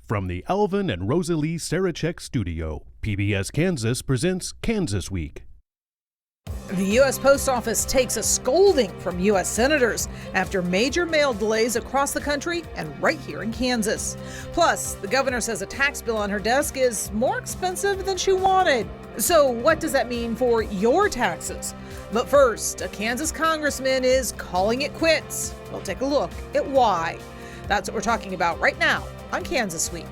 From the Alvin and Rosalie Sarachek studio, PBS Kansas presents Kansas Week. The U.S. Post Office takes a scolding from U.S. senators after major mail delays across the country and right here in Kansas. Plus, the governor says a tax bill on her desk is more expensive than she wanted. So what does that mean for your taxes? But first, a Kansas congressman is calling it quits. We'll take a look at why. That's what we're talking about right now on Kansas Week.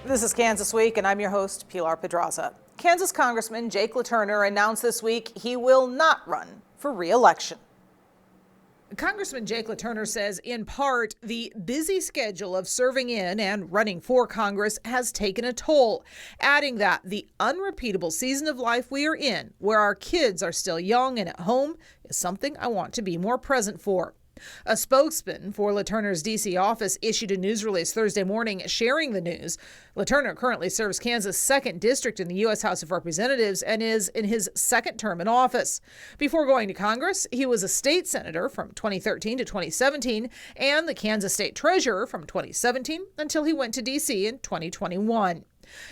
This is Kansas Week, and I'm your host, Pilar Pedraza. Kansas Congressman Jake LaTurner announced this week he will not run for re-election. Congressman Jake LaTurner says, in part, the busy schedule of serving in and running for Congress has taken a toll, adding that the unrepeatable season of life we are in, where our kids are still young and at home, is something I want to be more present for. A spokesman for LaTurner's D.C. office issued a news release Thursday morning sharing the news. LaTurner currently serves Kansas' 2nd District in the U.S. House of Representatives and is in his 2nd term in office. Before going to Congress, he was a state senator from 2013 to 2017 and the Kansas State Treasurer from 2017 until he went to D.C. in 2021.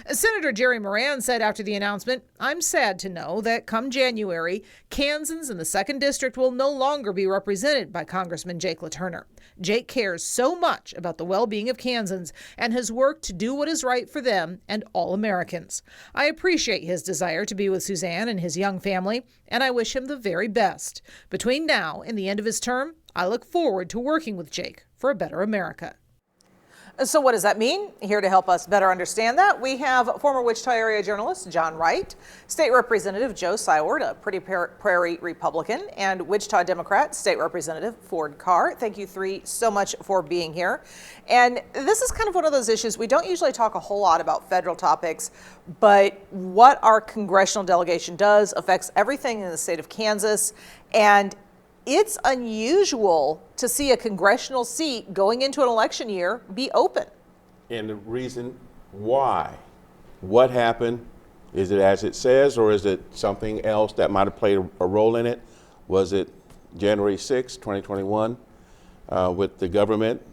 Senator Jerry Moran said after the announcement, "I'm sad to know that come January, Kansans in the 2nd District will no longer be represented by Congressman Jake LaTurner. Jake cares so much about the well-being of Kansans and has worked to do what is right for them and all Americans. I appreciate his desire to be with Suzanne and his young family, and I wish him the very best. Between now and the end of his term, I look forward to working with Jake for a better America." So what does that mean? Here to help us better understand that, we have former Wichita area journalist John Wright, State Representative Joe Syward, a Pretty Prairie Republican, and Wichita Democrat State Representative Ford Carr. Thank you three so much for being here. And this is kind of one of those issues. We don't usually talk a whole lot about federal topics, but what our congressional delegation does affects everything in the state of Kansas. And it's unusual to see a congressional seat going into an election year be open. And the reason why? What happened? Is it as it says, or is it something else that might have played a role in it? Was it January 6, 2021, with the government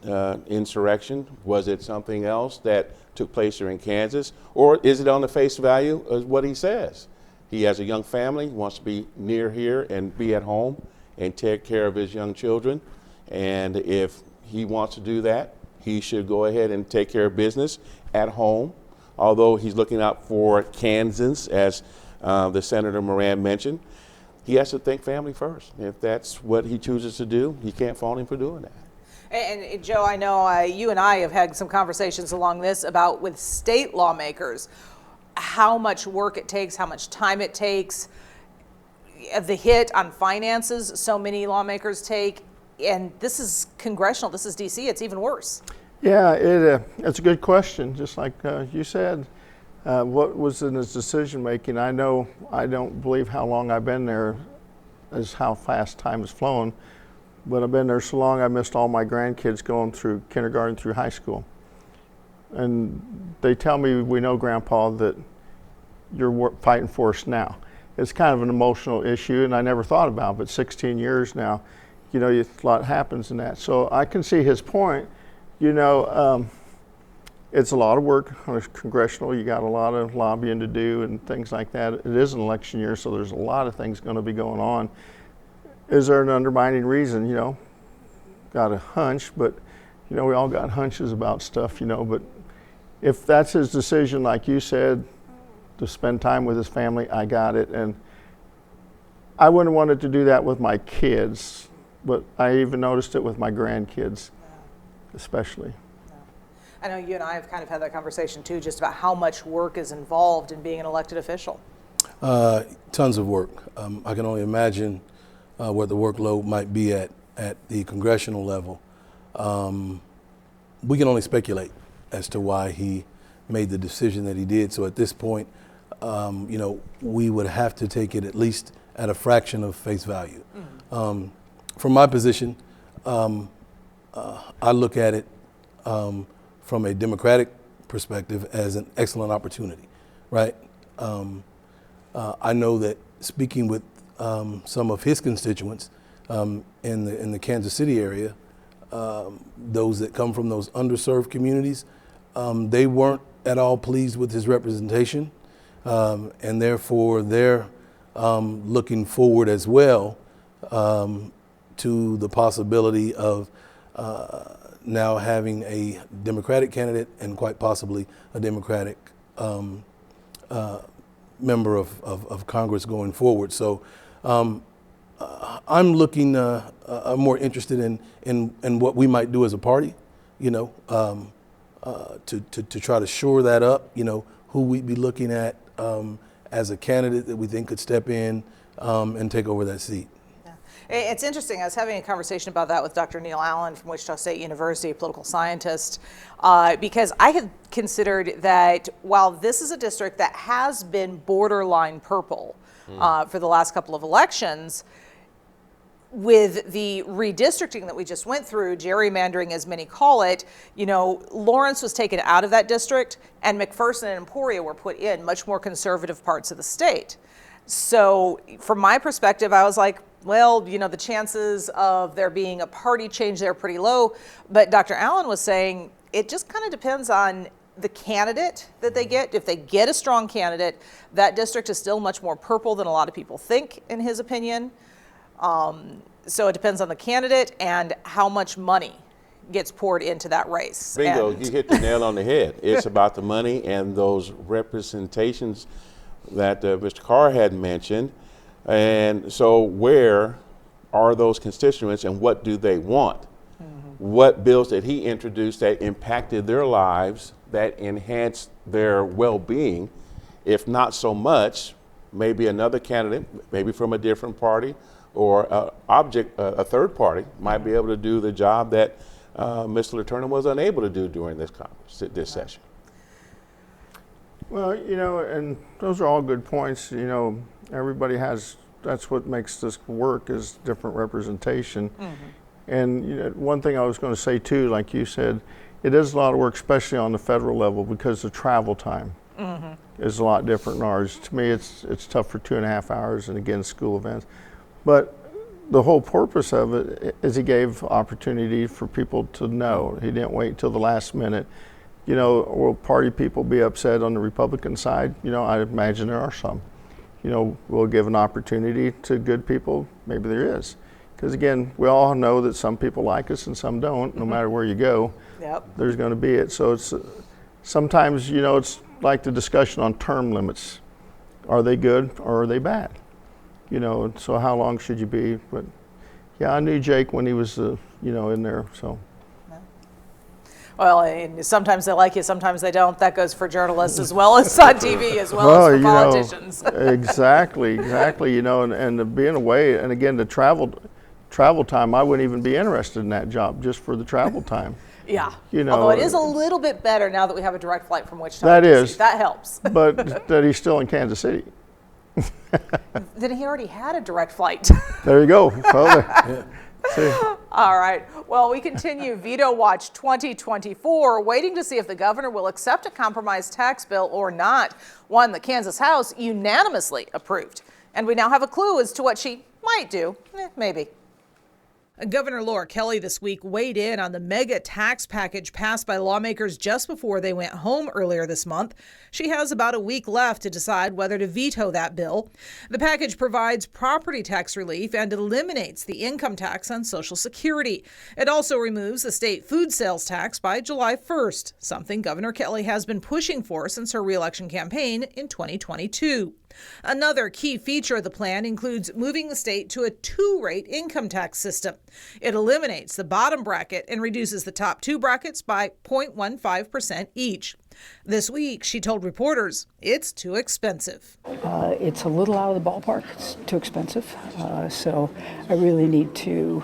insurrection? Was it something else that took place here in Kansas? Or is it on the face value of what he says? He has a young family, wants to be near here and be at home and take care of his young children. And if he wants to do that, he should go ahead and take care of business at home. Although he's looking out for Kansans, as the Senator Moran mentioned, he has to think family first. If that's what he chooses to do, he can't fault him for doing that. And Joe, I know you and I have had some conversations along this about with state lawmakers, how much work it takes, how much time it takes, the hit on finances so many lawmakers take, and this is congressional, this is D.C., it's even worse. Yeah, it's a good question. Just like you said, what was in his decision making? I don't believe how long I've been there is how fast time has flown, but I've been there so long I missed all my grandkids going through kindergarten through high school. And they tell me, "We know, Grandpa, that you're fighting for us now." It's kind of an emotional issue, and I never thought about it, but 16 years now, a lot happens in that. So I can see his point. It's a lot of work on a congressional. You got a lot of lobbying to do and things like that. It is an election year, so there's a lot of things going to be going on. Is there an undermining reason? Got a hunch, but we all got hunches about stuff, but if that's his decision, like you said, to spend time with his family, I got it. And I wouldn't have wanted to do that with my kids, but I even noticed it with my grandkids, especially. I know you and I have kind of had that conversation too, just about how much work is involved in being an elected official. Tons of work. I can only imagine what the workload might be at the congressional level. We can only speculate as to why he made the decision that he did. So at this point, we would have to take it at least at a fraction of face value. From my position, I look at it from a Democratic perspective as an excellent opportunity, right? I know that speaking with some of his constituents in the Kansas City area, those that come from those underserved communities, they weren't at all pleased with his representation, and therefore they're looking forward as well to the possibility of now having a Democratic candidate and quite possibly a Democratic member of Congress going forward. So I'm looking, I'm more interested in what we might do as a party, to try to shore that up, who we'd be looking at as a candidate that we think could step in and take over that seat. It's interesting. I was having a conversation about that with Dr. Neil Allen from Wichita State University, a political scientist, because I had considered that while this is a district that has been borderline purple for the last couple of elections, with the redistricting that we just went through, gerrymandering as many call it, Lawrence was taken out of that district and McPherson and Emporia were put in much more conservative parts of the state. So from my perspective, I was like, well, the chances of there being a party change there are pretty low. But Dr. Allen was saying it just kind of depends on the candidate that they get. If they get a strong candidate, that district is still much more purple than a lot of people think, in his opinion. So it depends on the candidate and how much money gets poured into that race. Bingo, you hit the nail on the head. It's about the money and those representations that Mr. Carr had mentioned. And so where are those constituents and what do they want? What bills did he introduce that impacted their lives, that enhanced their well-being? If not so much, maybe another candidate, maybe from a different party, or a third party might be able to do the job that Mr. Letourneau was unable to do during this session. Well, and those are all good points. Everybody has, that's what makes this work, is different representation. And one thing I was going to say too, like you said, it is a lot of work, especially on the federal level, because the travel time is a lot different than ours. To me, it's tough for 2.5 hours, and again, school events. But the whole purpose of it is he gave opportunity for people to know. He didn't wait until the last minute. Will party people be upset on the Republican side? I imagine there are some. We'll give an opportunity to good people. Maybe there is. Because again, we all know that some people like us and some don't, no matter where you go. Yep. There's going to be it. So it's sometimes, it's like the discussion on term limits. Are they good or are they bad? So how long should you be? But yeah, I knew Jake when he was, in there, so. Well, and sometimes they like you, sometimes they don't. That goes for journalists as well as on TV, as well as for politicians. Exactly, and being away, and again, the travel time, I wouldn't even be interested in that job just for the travel time. Yeah, although it is a little bit better now that we have a direct flight from Wichita. That is. That helps. But that he's still in Kansas City. Then he already had a direct flight. There you go. Well, All right. Well, we continue Veto Watch 2024, waiting to see if the governor will accept a compromise tax bill or not, one the Kansas House unanimously approved. And we now have a clue as to what she might do. Maybe. Governor Laura Kelly this week weighed in on the mega tax package passed by lawmakers just before they went home earlier this month. She has about a week left to decide whether to veto that bill. The package provides property tax relief and eliminates the income tax on Social Security. It also removes the state food sales tax by July 1st, something Governor Kelly has been pushing for since her reelection campaign in 2022. Another key feature of the plan includes moving the state to a two-rate income tax system. It eliminates the bottom bracket and reduces the top two brackets by 0.15% each. This week, she told reporters it's too expensive. It's a little out of the ballpark. It's too expensive. So I really need to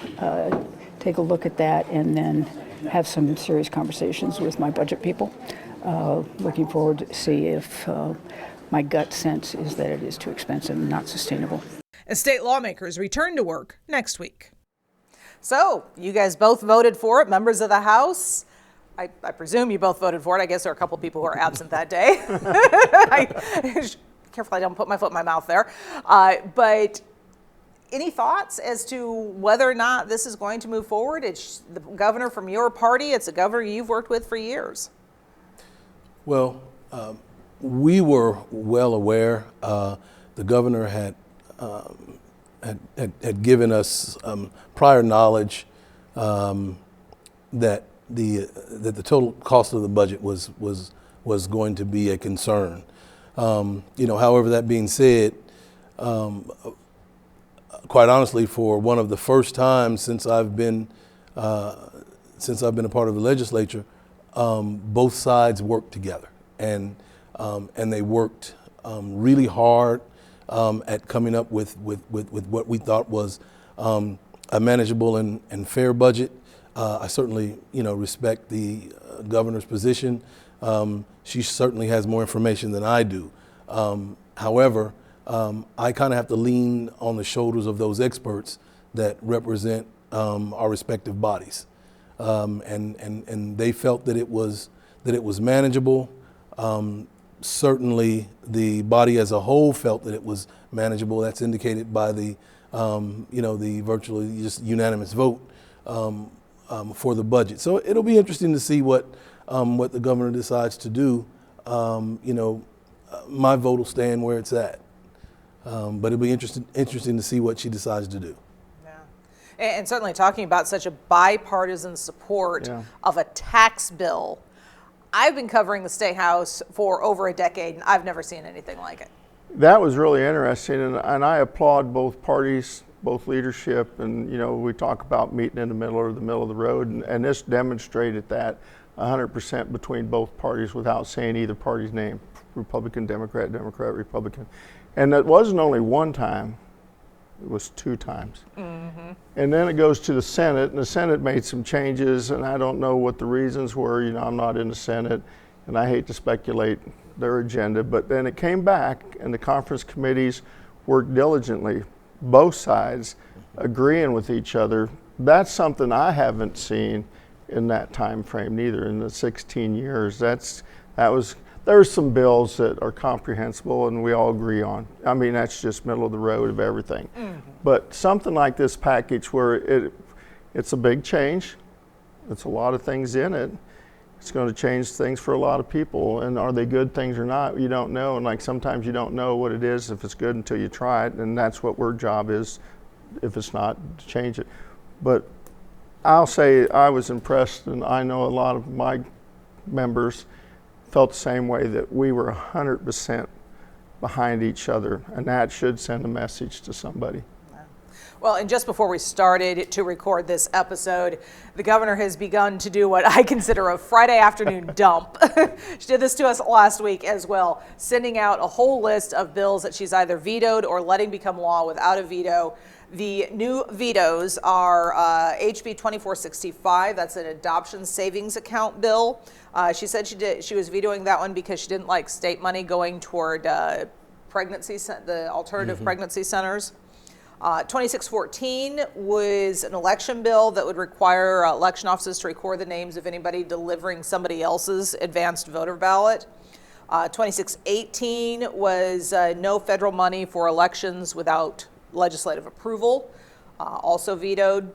take a look at that and then have some serious conversations with my budget people. Looking forward to see if my gut sense is that it is too expensive and not sustainable. As state lawmakers return to work next week. So, you guys both voted for it, members of the House. I presume you both voted for it. I guess there are a couple people who are absent that day. Careful I don't put my foot in my mouth there. But Any thoughts as to whether or not this is going to move forward? It's the governor from your party. It's a governor you've worked with for years. Well, we were well aware. The governor had given us prior knowledge that the total cost of the budget was going to be a concern. However, that being said, quite honestly, for one of the first times since I've been a part of the legislature, both sides worked together, and they worked really hard at coming up with what we thought was a manageable and fair budget. I certainly, respect the governor's position. She certainly has more information than I do. However, I kind of have to lean on the shoulders of those experts that represent our respective bodies, and they felt that it was manageable. Certainly, the body as a whole felt that it was manageable. That's indicated by the the virtually just unanimous vote for the budget. So it'll be interesting to see what the governor decides to do. My vote will stand where it's at. But it'll be interesting to see what she decides to do. Yeah. And certainly talking about such a bipartisan support of a tax bill. I've been covering the State House for over a decade, and I've never seen anything like it. That was really interesting, and I applaud both parties, both leadership, and we talk about meeting in the middle or the middle of the road, and this demonstrated that 100% between both parties without saying either party's name, Republican, Democrat, Democrat, Republican. And it wasn't only one time, it was 2 times. Mm-hmm. And then it goes to the Senate, and the Senate made some changes, and I don't know what the reasons were. I'm not in the Senate, and I hate to speculate their agenda, but then it came back, and the conference committees worked diligently, both sides agreeing with each other. That's something I haven't seen in that time frame neither, in the 16 years. There's some bills that are comprehensible and we all agree on. I mean, that's just middle of the road of everything. Mm-hmm. But something like this package where it's a big change, it's a lot of things in it, it's going to change things for a lot of people. And are they good things or not? You don't know. And like sometimes you don't know what it is if it's good until you try it. And that's what our job is, if it's not, to change it. But I'll say I was impressed, and I know a lot of my members felt the same way, that we were 100% behind each other, and that should send a message to somebody. Well, and just before we started to record this episode, the governor has begun to do what I consider a Friday afternoon dump. She did this to us last week as well, sending out a whole list of bills that she's either vetoed or letting become law without a veto. The new vetoes are HB 2465, that's an adoption savings account bill. She said she was vetoing that one because she didn't like state money going toward the alternative pregnancy centers. 2614 was an election bill that would require election offices to record the names of anybody delivering somebody else's advanced voter ballot. 2618 was no federal money for elections without legislative approval, also vetoed.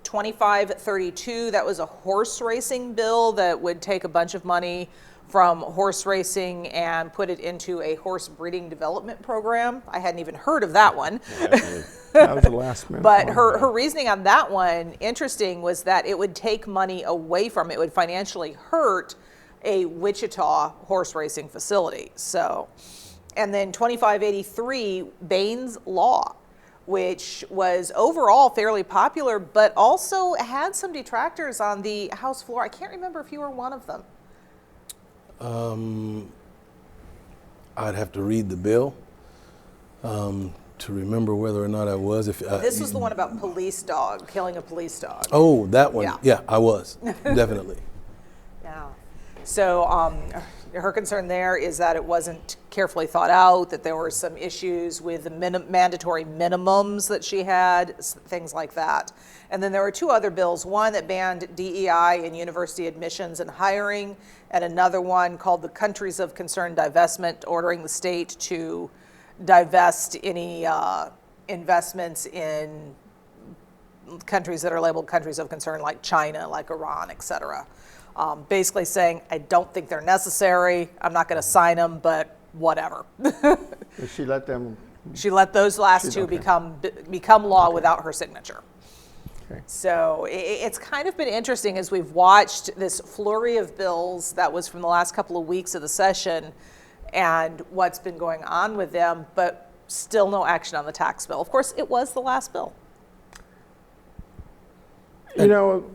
2532, that was a horse racing bill that would take a bunch of money from horse racing and put it into a horse breeding development program. I hadn't even heard of that one. That was the last minute. But her reasoning on that one, interesting, was that it would take money away from it, would financially hurt a Wichita horse racing facility. So, and then 2583, Baines Law, which was overall fairly popular, but also had some detractors on the House floor. I can't remember if you were one of them. I'd have to read the bill to remember whether or not I was. This was the one about killing a police dog. Oh, that one. Yeah, I was, definitely. Yeah. So her concern there is that it wasn't carefully thought out, that there were some issues with the mandatory minimums that she had, things like that. And then there were 2 other bills, one that banned DEI in university admissions and hiring, and another one called the Countries of Concern Divestment, ordering the state to divest any investments in countries that are labeled countries of concern, like China, like Iran, et cetera. Basically saying, I don't think they're necessary. I'm not going to sign them, but whatever. Did she let them? She let those last two okay. become law without her signature. Okay. So it's kind of been interesting as we've watched this flurry of bills that was from the last couple of weeks of the session and what's been going on with them, but still no action on the tax bill. Of course, it was the last bill. You know,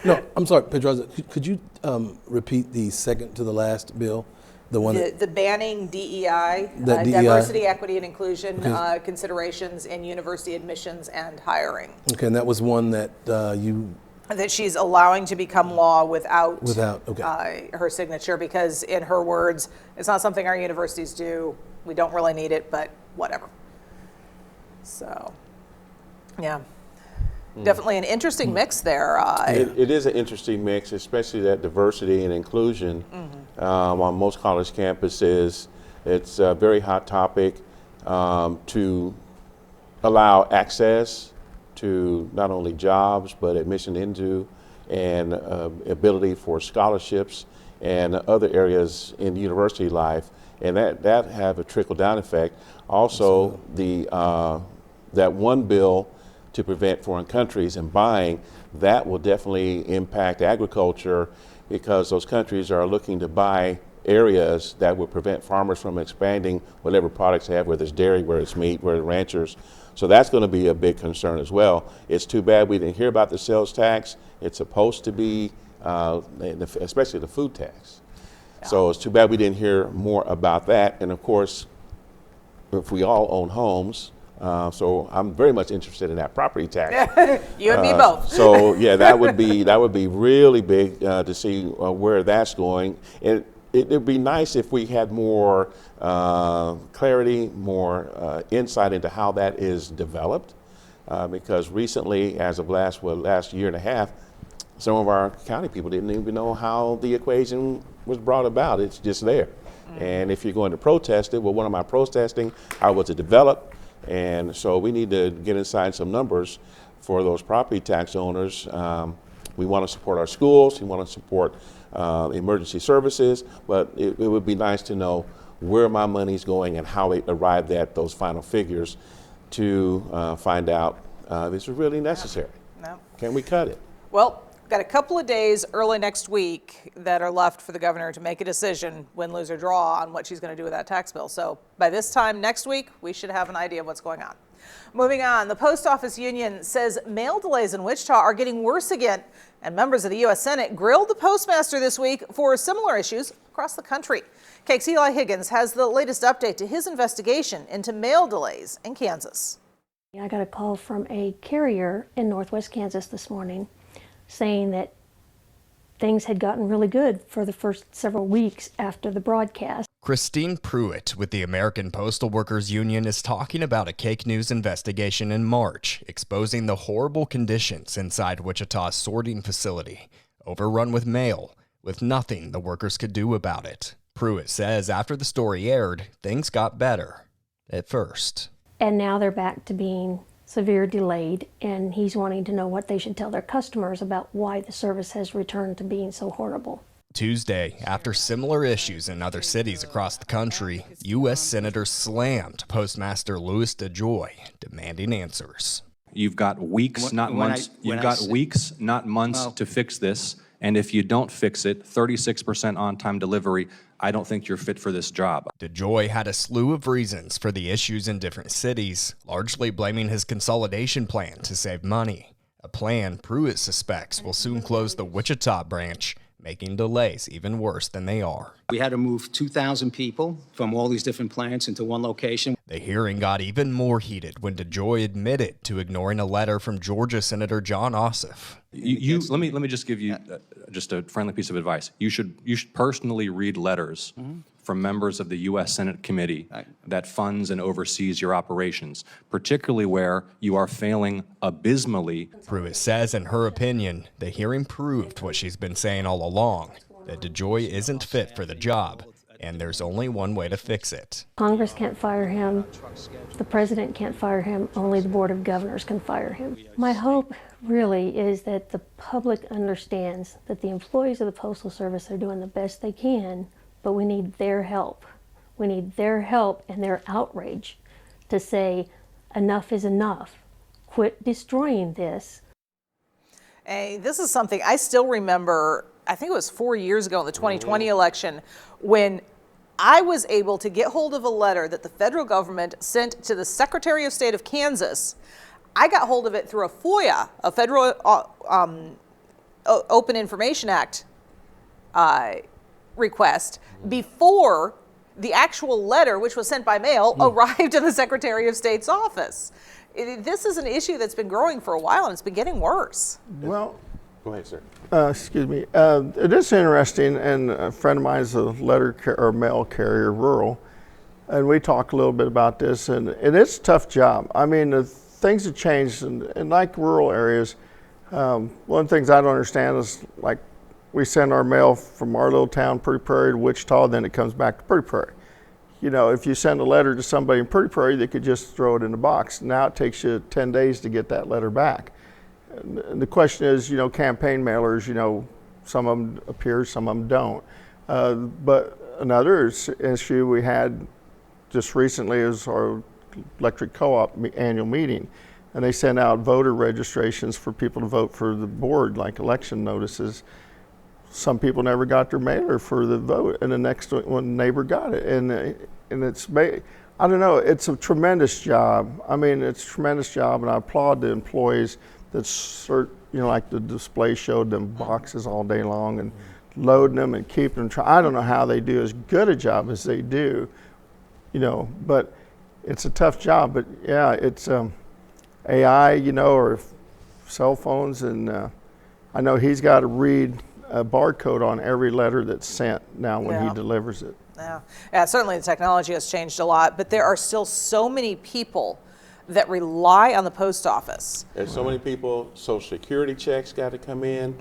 No, I'm sorry, Pedraza. Could you repeat the second to the last bill, the one that, The banning DEI, That DEI. diversity, equity, and inclusion considerations in university admissions and hiring. okay, and that was one that you That she's allowing to become law without okay. her signature, because in her words, it's not something our universities do. We don't really need it, but whatever. So, yeah. Definitely an interesting mix there. It is an interesting mix, especially that diversity and inclusion on most college campuses. It's a very hot topic to allow access to not only jobs, but admission into and ability for scholarships and other areas in university life. And that have a trickle-down effect. Also, that one bill to prevent foreign countries and buying, that will definitely impact agriculture, because those countries are looking to buy areas that would prevent farmers from expanding whatever products they have, whether it's dairy, whether it's meat, whether it's ranchers. So that's going to be a big concern as well. It's too bad we didn't hear about the sales tax. It's supposed to be, especially the food tax. Yeah. So it's too bad we didn't hear more about that. And of course, if we all own homes, so I'm very much interested in that property tax. You and me both. So yeah, that would be really big to see where that's going. And it'd be nice if we had more clarity, more insight into how that is developed, because recently, as of last year and a half, some of our county people didn't even know how the equation was brought about. It's just there. And if you're going to protest it, well, what am I protesting? How was it developed? And so we need to get inside some numbers for those property tax owners. We want to support our schools, we want to support emergency services, but it would be nice to know where my money's going and how it arrived at those final figures to find out if it's really necessary. No. Can we cut it? Well, got a couple of days early next week that are left for the governor to make a decision, win, lose, or draw, on what she's going to do with that tax bill. So by this time next week, we should have an idea of what's going on. Moving on, the Post Office Union says mail delays in Wichita are getting worse again, and members of the U.S. Senate grilled the postmaster this week for similar issues across the country. KAKE's Eli Higgins has the latest update to his investigation into mail delays in Kansas. I got a call from a carrier in northwest Kansas this morning saying that things had gotten really good for the first several weeks after the broadcast. Christine Pruitt with the American Postal Workers Union is talking about a KAKE News investigation in March, exposing the horrible conditions inside Wichita's sorting facility, overrun with mail, with nothing the workers could do about it. Pruitt says after the story aired, things got better at first. And now they're back to being severe delayed, and he's wanting to know what they should tell their customers about why the service has returned to being so horrible. Tuesday, after similar issues in other cities across the country, U.S. senators slammed Postmaster Louis DeJoy, demanding answers. You've got weeks, not months. You've got weeks, not months to fix this. And if you don't fix it, 36% on-time delivery, I don't think you're fit for this job. DeJoy had a slew of reasons for the issues in different cities, largely blaming his consolidation plan to save money. A plan Pruitt suspects will soon close the Wichita branch, making delays even worse than they are. We had to move 2,000 people from all these different plants into one location. The hearing got even more heated when DeJoy admitted to ignoring a letter from Georgia Senator John Ossoff. Let me just give you just a friendly piece of advice. You should personally read letters from members of the U.S. Senate committee that funds and oversees your operations, particularly where you are failing abysmally. Pruitt says, in her opinion, the hearing proved what she's been saying all along, that DeJoy isn't fit for the job, and there's only one way to fix it. Congress can't fire him. The president can't fire him. Only the Board of Governors can fire him. My hope really is that the public understands that the employees of the Postal Service are doing the best they can, but we need their help. We need their help and their outrage to say, enough is enough. Quit destroying this. Hey, this is something I still remember, I think it was 4 years ago in the 2020 election, when I was able to get hold of a letter that the federal government sent to the Secretary of State of Kansas. I got hold of it through a FOIA, a Federal Open Information Act request, before the actual letter, which was sent by mail, arrived in the Secretary of State's office. This is an issue that's been growing for a while, and it's been getting worse. Well, Go ahead, sir. excuse me. It is interesting, and a friend of mine is a or mail carrier, rural, and we talk a little bit about this, and it's a tough job. I mean, the things have changed, and like rural areas, one of the things I don't understand is, like, we send our mail from our little town, Pretty Prairie, to Wichita, then it comes back to Pretty Prairie. You know, if you send a letter to somebody in Pretty Prairie, they could just throw it in the box. Now it takes you 10 days to get that letter back. And the question is, you know, campaign mailers, you know, some of them appear, some of them don't. But another issue we had just recently is our electric co-op annual meeting. And they send out voter registrations for people to vote for the board, like election notices. Some people never got their mailer for the vote, and the next one neighbor got it. And it's, I don't know, it's a tremendous job. I mean, it's a tremendous job, and I applaud the employees that, you know, like the display showed them boxes all day long and loading them and keeping them. I don't know how they do as good a job as they do, you know, but it's a tough job. But yeah, it's AI, you know, or cell phones, and I know he's got to read a barcode on every letter that's sent now when he delivers it. Yeah, certainly the technology has changed a lot, but there are still so many people that rely on the post office. There's so many people, Social Security checks got to come in,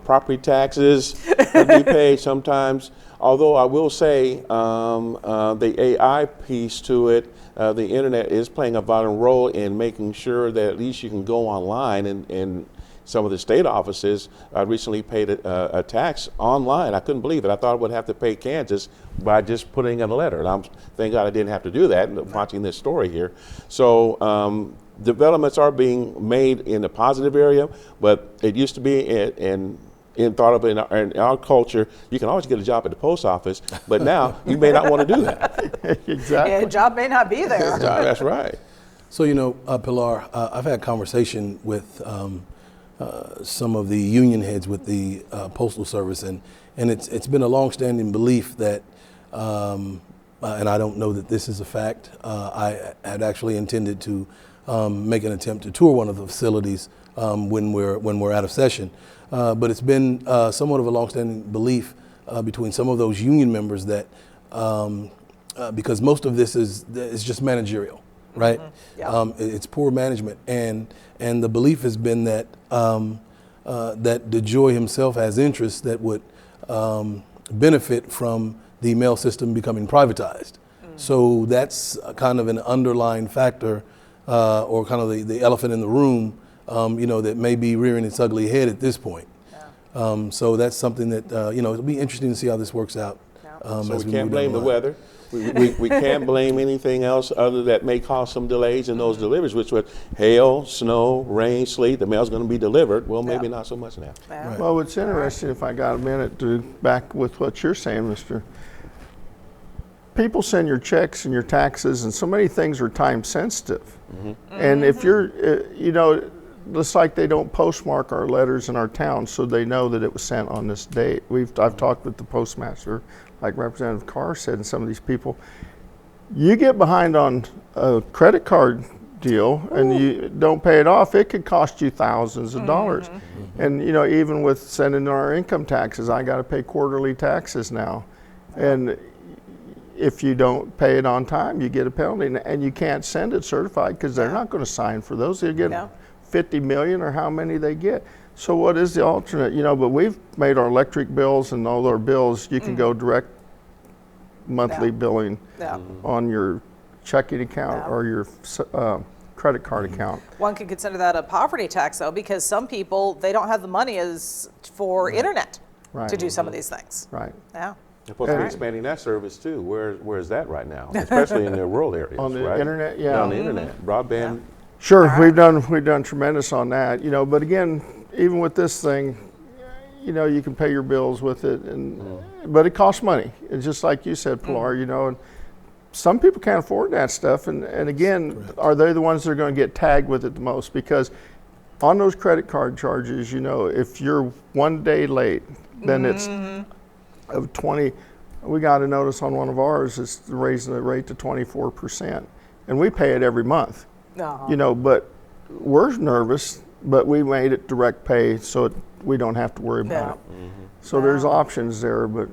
property taxes to be paid sometimes. Although I will say the AI piece to it, the internet is playing a vital role in making sure that at least you can go online and some of the state offices. I recently paid a tax online. I couldn't believe it. I thought I would have to pay Kansas by just putting in a letter. And thank God I didn't have to do that, watching this story here. So developments are being made in the positive area, but it used to be in thought of in our culture, you can always get a job at the post office, but now you may not want to do that. Exactly. Yeah, a job may not be there. That's right. So, you know, Pilar, I've had a conversation with some of the union heads with the Postal Service, and it's been a long-standing belief that, and I don't know that this is a fact, I had actually intended to make an attempt to tour one of the facilities when we're out of session, but it's been somewhat of a long-standing belief between some of those union members that because most of this is just managerial, right? It's poor management, and the belief has been that that DeJoy himself has interests that would benefit from the mail system becoming privatized. So that's kind of an underlying factor, or kind of the elephant in the room, you know, that may be rearing its ugly head at this point. So that's something that you know, it'll be interesting to see how this works out. So we can't blame the weather. We can't blame anything else other that may cause some delays in those deliveries, which would hail, snow, rain, sleet. The mail's going to be delivered. Well, maybe not so much now. Right. Well, it's interesting, if I got a minute to back with what you're saying, Mr. People send your checks and your taxes, and so many things are time sensitive. And if you're, you know, just like they don't postmark our letters in our town so they know that it was sent on this date. I've talked with the postmaster, like Representative Carr said, and some of these people. You get behind on a credit card deal and you don't pay it off, it could cost you thousands of dollars. And you know, even with sending our income taxes, I got to pay quarterly taxes now. And if you don't pay it on time, you get a penalty, and you can't send it certified because they're not going to sign for those. They get 50 million or how many they get. So what is the alternate? You know, but we've made our electric bills and all our bills, you can go direct monthly billing Yeah. on your checking account or your credit card account. One could consider that a poverty tax, though, because some people, they don't have the money for internet to do some of these things. Right. Yeah. They're supposed to be expanding that service too. Where is that right now? Especially in the rural areas, On the right? internet, yeah. On the internet, broadband. Sure, we've done tremendous on that, you know. But again, even with this thing, you know, you can pay your bills with it, but it costs money. It's just like you said, Pilar. You know, and some people can't afford that stuff, and again, are they the ones that are going to get tagged with it the most? Because on those credit card charges, you know, if you're 1 day late, then it's of 20. We got a notice on one of ours, it's raising the rate to 24%, and we pay it every month. You know, but we're nervous, but we made it direct pay so we don't have to worry about it. So there's options there, but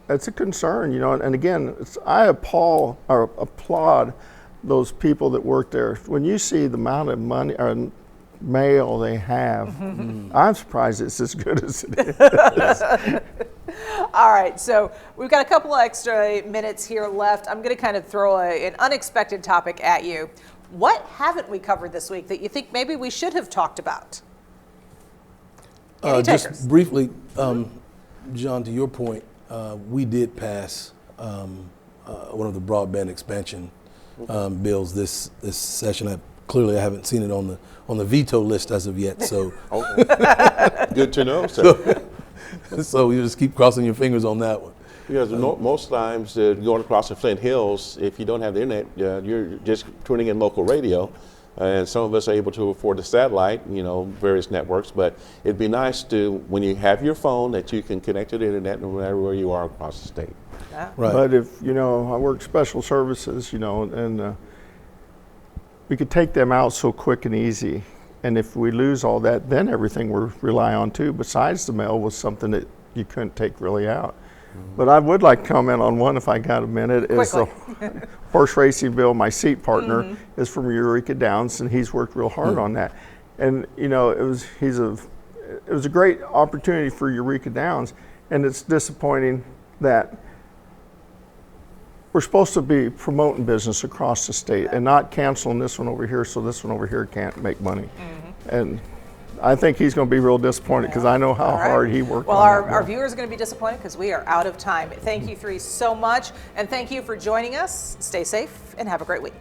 it's a concern, you know. And again, I applaud those people that work there. When you see the amount of money or mail they have, I'm surprised it's as good as it is. All right, so we've got a couple of extra minutes here left. I'm going to kind of throw an unexpected topic at you. What haven't we covered this week that you think maybe we should have talked about? Just briefly, John, to your point, we did pass one of the broadband expansion bills this session. Clearly, I haven't seen it on the veto list as of yet. So, Good to know. so you just keep crossing your fingers on that one. Because most times going across the Flint Hills, if you don't have the internet, you're just tuning in local radio. And some of us are able to afford the satellite, you know, various networks. But it'd be nice to, when you have your phone, that you can connect to the internet no matter where you are across the state. Yeah. Right. But if, you know, I work special services, you know, and we could take them out so quick and easy. And if we lose all that, then everything we rely on too, besides the mail, was something that you couldn't take really out. But I would like to comment on one, if I got a minute. Is the horse racing bill. My seat partner is from Eureka Downs, and he's worked real hard on that. And you know, it was a great opportunity for Eureka Downs, and it's disappointing that we're supposed to be promoting business across the state and not canceling this one over here so this one over here can't make money. And I think he's going to be real disappointed because I know how hard he worked on that. Well, our viewers are going to be disappointed because we are out of time. Thank you three so much, and thank you for joining us. Stay safe and have a great week.